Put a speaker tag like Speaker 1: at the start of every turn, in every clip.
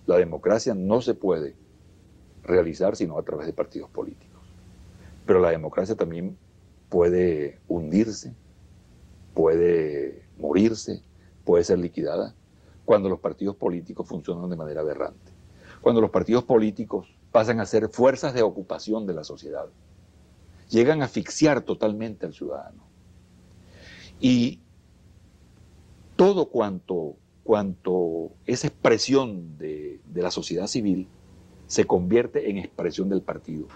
Speaker 1: La democracia no se puede realizar sino a través de partidos políticos. Pero la democracia también puede hundirse, puede morirse, puede ser liquidada cuando los partidos políticos funcionan de manera aberrante. Cuando los partidos políticos pasan a ser fuerzas de ocupación de la sociedad, llegan a asfixiar totalmente al ciudadano. Y todo cuanto es expresión de la sociedad civil se convierte en expresión del partido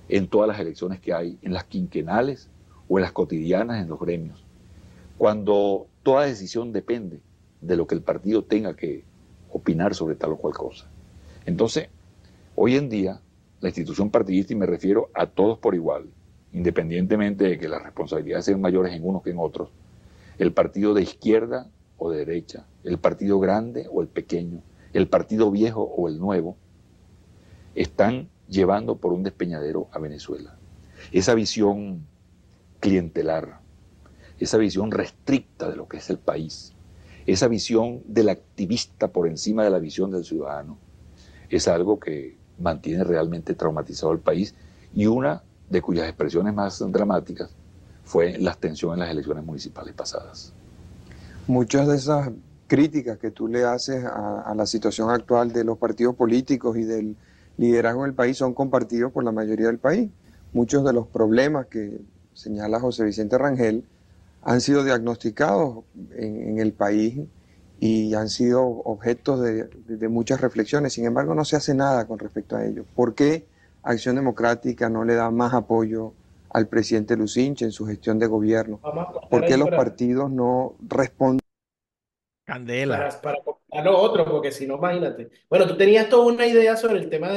Speaker 1: en todas las elecciones que hay, en las quinquenales o en las cotidianas en los gremios. Cuando toda decisión depende de lo que el partido tenga que opinar sobre tal o cual cosa. Entonces, hoy en día, la institución partidista, y me refiero a todos por igual, independientemente de que las responsabilidades sean mayores en unos que en otros, el partido de izquierda o de derecha, el partido grande o el pequeño, el partido viejo o el nuevo, están llevando por un despeñadero a Venezuela. Esa visión clientelar, esa visión restricta de lo que es el país, esa visión del activista por encima de la visión del ciudadano, es algo que mantiene realmente traumatizado al país y una de cuyas expresiones más dramáticas fue la abstención en las elecciones municipales pasadas.
Speaker 2: Muchas de esas críticas que tú le haces a la situación actual de los partidos políticos y del liderazgo del país son compartidos por la mayoría del país. Muchos de los problemas que señala José Vicente Rangel han sido diagnosticados en el país y han sido objetos de muchas reflexiones. Sin embargo, no se hace nada con respecto a ello. ¿Por qué Acción Democrática no le da más apoyo al presidente Lucinche en su gestión de gobierno?
Speaker 3: Vamos a cortar
Speaker 2: ¿Por qué
Speaker 3: ahí
Speaker 2: los partidos no responden?
Speaker 4: Candela.
Speaker 3: para comentar lo otro, porque si no, imagínate. Bueno, tú tenías toda una idea sobre el tema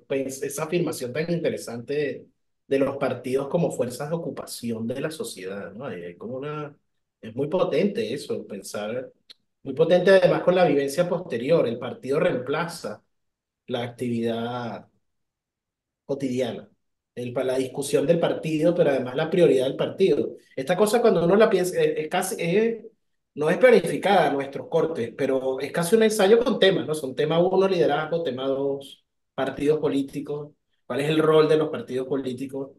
Speaker 3: pues, esa afirmación tan interesante de los partidos como fuerzas de ocupación de la sociedad, ¿no? Hay como es muy potente eso, pensar, muy potente además con la vivencia posterior. El partido reemplaza la actividad cotidiana, la discusión del partido, pero además la prioridad del partido. Esta cosa cuando uno la piensa, es casi, no es planificada nuestros cortes, pero es casi un ensayo con temas, ¿no? Son tema uno, liderazgo, tema dos, partidos políticos, cuál es el rol de los partidos políticos,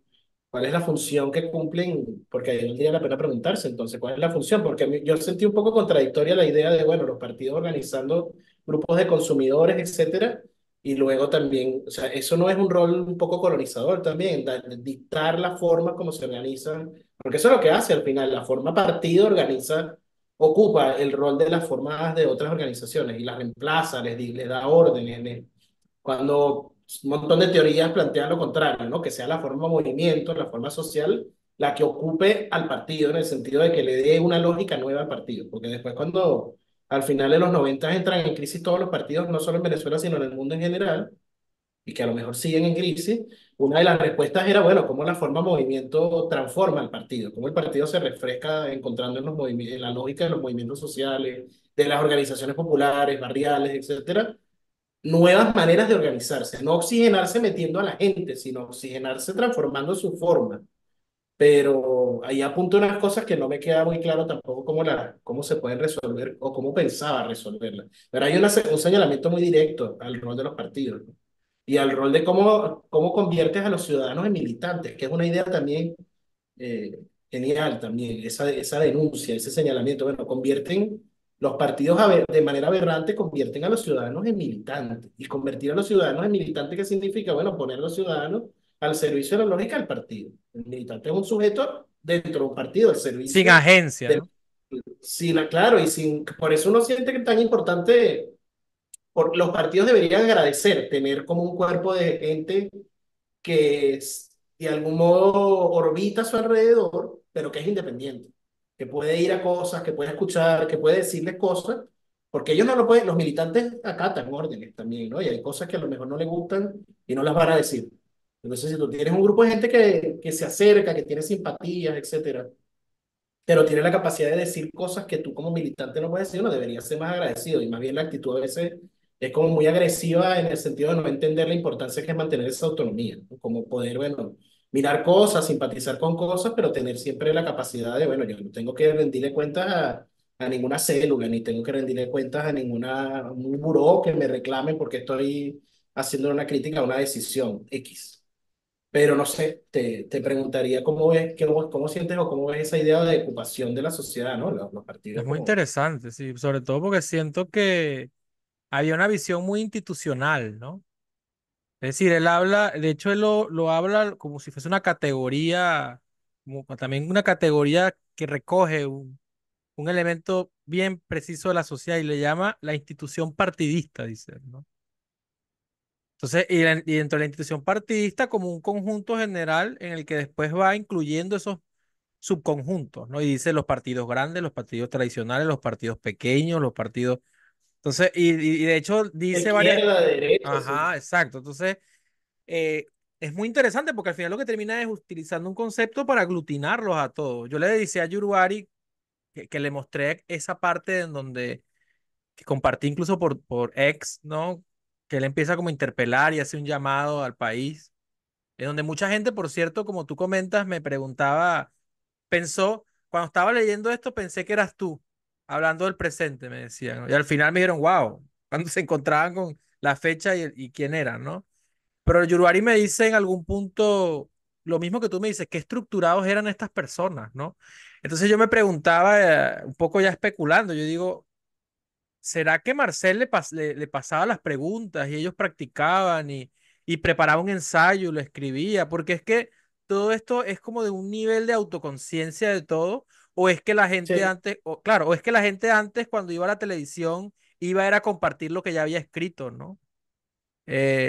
Speaker 3: cuál es la función que cumplen, porque ahí valdría la pena preguntarse entonces, ¿cuál es la función? Porque yo sentí un poco contradictoria la idea de, bueno, los partidos organizando grupos de consumidores, etcétera, y luego también, o sea, eso no es un rol un poco colonizador también, dictar la forma como se organizan, porque eso es lo que hace al final, la forma partido organiza, ocupa el rol de las formas de otras organizaciones y las reemplaza, les da órdenes, cuando un montón de teorías plantean lo contrario, ¿no? Que sea la forma movimiento, la forma social, la que ocupe al partido en el sentido de que le dé una lógica nueva al partido, porque después cuando al final de los 90 entran en crisis todos los partidos, no solo en Venezuela, sino en el mundo en general, y que a lo mejor siguen en crisis, una de las respuestas era, bueno, cómo la forma movimiento transforma al partido, cómo el partido se refresca encontrando en, en la lógica de los movimientos sociales, de las organizaciones populares, barriales, etcétera, nuevas maneras de organizarse, no oxigenarse metiendo a la gente, sino oxigenarse transformando su forma. Pero ahí apunto unas cosas que no me queda muy claro tampoco cómo se pueden resolver o cómo pensaba resolverlas. Pero hay un señalamiento muy directo al rol de los partidos, ¿no? Y al rol de cómo conviertes a los ciudadanos en militantes, que es una idea también eh, genial también, esa denuncia, ese señalamiento. Bueno, convierten los partidos de manera aberrante, convierten a los ciudadanos en militantes. Y convertir a los ciudadanos en militantes, ¿qué significa? Bueno, poner a los ciudadanos al servicio de la lógica del partido. El militante es un sujeto dentro de un partido, al
Speaker 4: Sin
Speaker 3: servicio
Speaker 4: agencia,
Speaker 3: del...
Speaker 4: ¿no?
Speaker 3: Sí, claro, y por eso uno siente que es tan importante, los partidos deberían agradecer tener como un cuerpo de gente que de algún modo orbita a su alrededor, pero que es independiente, que puede ir a cosas, que puede escuchar, que puede decirles cosas, porque ellos no lo pueden, los militantes acatan órdenes también, ¿no? Y hay cosas que a lo mejor no les gustan y no las van a decir. Entonces, si tú tienes un grupo de gente que se acerca, que tiene simpatías, etcétera, pero tiene la capacidad de decir cosas que tú como militante no puedes decir, uno debería ser más agradecido y más bien la actitud a veces es como muy agresiva en el sentido de no entender la importancia que es mantener esa autonomía, ¿no? Como poder, bueno, mirar cosas, simpatizar con cosas, pero tener siempre la capacidad de, bueno, yo no tengo que rendirle cuentas a ninguna célula, ni tengo que rendirle cuentas a un buró que me reclame porque estoy haciendo una crítica a una decisión X. Pero no sé, te preguntaría cómo ves, cómo sientes o cómo ves esa idea de ocupación de la sociedad, ¿no? Los
Speaker 4: Es
Speaker 3: partidos
Speaker 4: muy
Speaker 3: como...
Speaker 4: interesante, sí, sobre todo porque siento que había una visión muy institucional, ¿no? Es decir, él habla, de hecho, él lo habla como si fuese una categoría, como también una categoría que recoge un elemento bien preciso de la sociedad y le llama la institución partidista, dice él, ¿no? Entonces, y dentro de la institución partidista como un conjunto general en el que después va incluyendo esos subconjuntos, ¿no? Y dice los partidos grandes, los partidos tradicionales, los partidos pequeños, los partidos... Entonces, y de hecho
Speaker 3: De
Speaker 4: dice varias...
Speaker 3: izquierda, de derecha, sí.
Speaker 4: Ajá, exacto. Entonces, eh, es muy interesante porque al final lo que termina es utilizando un concepto para aglutinarlos a todos. Yo le decía a Yuruari que le mostré esa parte en donde que compartí incluso por ex, ¿no? Que él empieza como a interpelar y hace un llamado al país, en donde mucha gente, por cierto, como tú comentas, me preguntaba, pensó, cuando estaba leyendo esto, pensé que eras tú, hablando del presente, me decían, ¿no? Y al final me dijeron, wow, cuando se encontraban con la fecha y quién era, ¿no? Pero Yuruari me dice en algún punto lo mismo que tú me dices, qué estructurados eran estas personas, ¿no? Entonces yo me preguntaba, un poco ya especulando, yo digo, ¿será que Marcel le pasaba las preguntas y ellos practicaban y preparaba un ensayo y lo escribía? Porque es que todo esto es como de un nivel de autoconciencia de todo, o es que la gente
Speaker 3: Sí,
Speaker 4: antes, o, claro, o es que la gente antes cuando iba a la televisión iba era a compartir lo que ya había escrito, ¿no?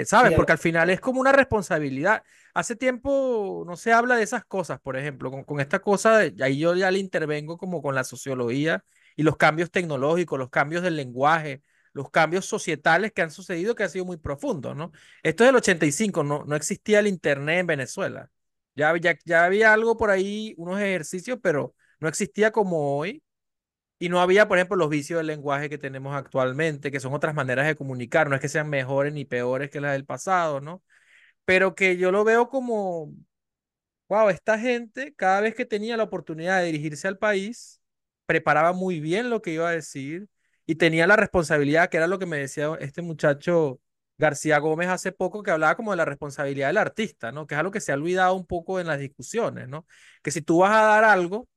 Speaker 4: ¿Sabes?
Speaker 3: sí,
Speaker 4: Porque al final es como una responsabilidad. Hace tiempo no se habla de esas cosas, por ejemplo, con esta cosa, ahí yo ya le intervengo como con la sociología y los cambios tecnológicos, los cambios del lenguaje, los cambios societales que han sucedido que han sido muy profundos, ¿no? Esto es del 85, no existía el Internet en Venezuela. Ya había algo por ahí, unos ejercicios, pero no existía como hoy. Y no había, por ejemplo, los vicios del lenguaje que tenemos actualmente, que son otras maneras de comunicar, no es que sean mejores ni peores que las del pasado, ¿no? Pero que yo lo veo como, wow, esta gente, cada vez que tenía la oportunidad de dirigirse al país, preparaba muy bien lo que iba a decir y tenía la responsabilidad, que era lo que me decía este muchacho García Gómez hace poco, que hablaba como de la responsabilidad del artista, ¿no? Que es algo que se ha olvidado un poco en las discusiones, ¿no? Que si tú vas a dar algo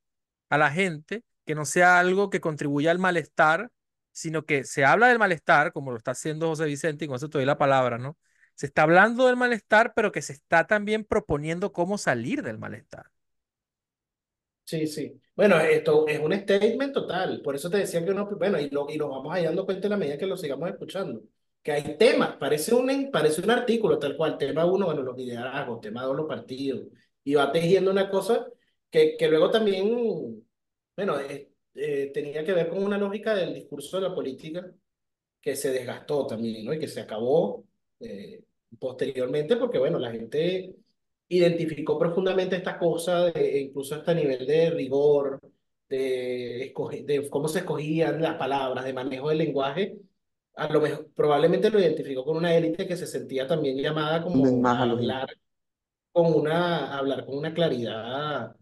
Speaker 4: a la gente, que no sea algo que contribuya al malestar, sino que se habla del malestar, como lo está haciendo José Vicente, y con eso te doy la palabra, ¿no? Se está hablando del malestar, pero que se está también proponiendo cómo salir del malestar.
Speaker 3: sí, sí. Bueno, esto es un statement total. Por eso te decía que uno, bueno, y lo vamos a ir dando cuenta en la medida que lo sigamos escuchando. Que hay temas, parece un artículo tal cual. Tema uno, bueno, los liderazgos, tema dos, los partidos. Y va tejiendo una cosa que luego también, bueno, tenía que ver con una lógica del discurso de la política que se desgastó también, ¿no? Y que se acabó posteriormente porque, bueno, la gente identificó profundamente esta cosa, incluso hasta a nivel de rigor, de cómo se escogían las palabras, de manejo del lenguaje. A lo mejor, probablemente lo identificó con una élite que se sentía también llamada como
Speaker 2: Más a
Speaker 3: a
Speaker 2: los hijos.
Speaker 3: hablar con una claridad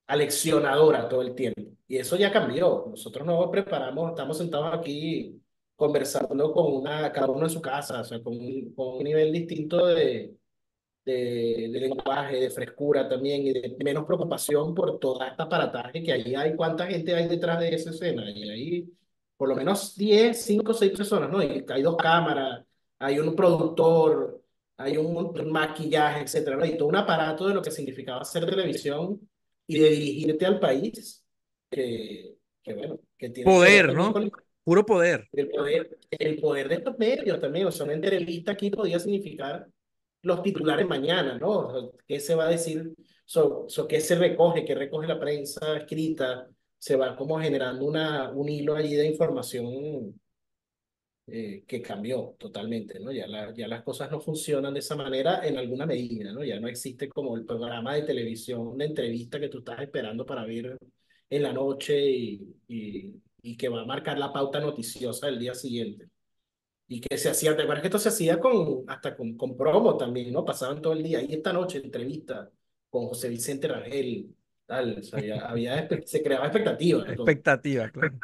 Speaker 3: aleccionadora todo el tiempo. Y eso ya cambió. Nosotros nos preparamos, estamos sentados aquí conversando cada uno en su casa, o sea, con un nivel distinto de lenguaje, de frescura también y de menos preocupación por toda esta aparataje que ahí hay. ¿Cuánta gente hay detrás de esa escena? Y hay por lo menos 10 5 6 personas, ¿no? Y hay dos cámaras, hay un productor, hay un maquillaje, etcétera, ¿no? Y todo un aparato de lo que significaba hacer televisión y de dirigirte al país, que bueno, que tiene que ver
Speaker 4: Poder,
Speaker 3: también
Speaker 4: ¿no?
Speaker 3: con
Speaker 4: Puro poder.
Speaker 3: el poder de estos medios también. O sea, una entrevista aquí podía significar los titulares mañana, ¿no? O sea, ¿qué se va a decir? ¿Qué se recoge? ¿Qué recoge la prensa escrita? Se va como generando un hilo allí de información que cambió totalmente, ¿no? Ya las cosas no funcionan de esa manera en alguna medida, ¿no? Ya no existe como el programa de televisión, de entrevista que tú estás esperando para ver en la noche y que va a marcar la pauta noticiosa del día siguiente. Y que se hacía, ¿te acuerdas que esto se hacía hasta con promo también, ¿no? Pasaban todo el día. Y esta noche, entrevista con José Vicente Rangel, tal. O sea, se creaba expectativa de todo.
Speaker 4: Expectativa, claro.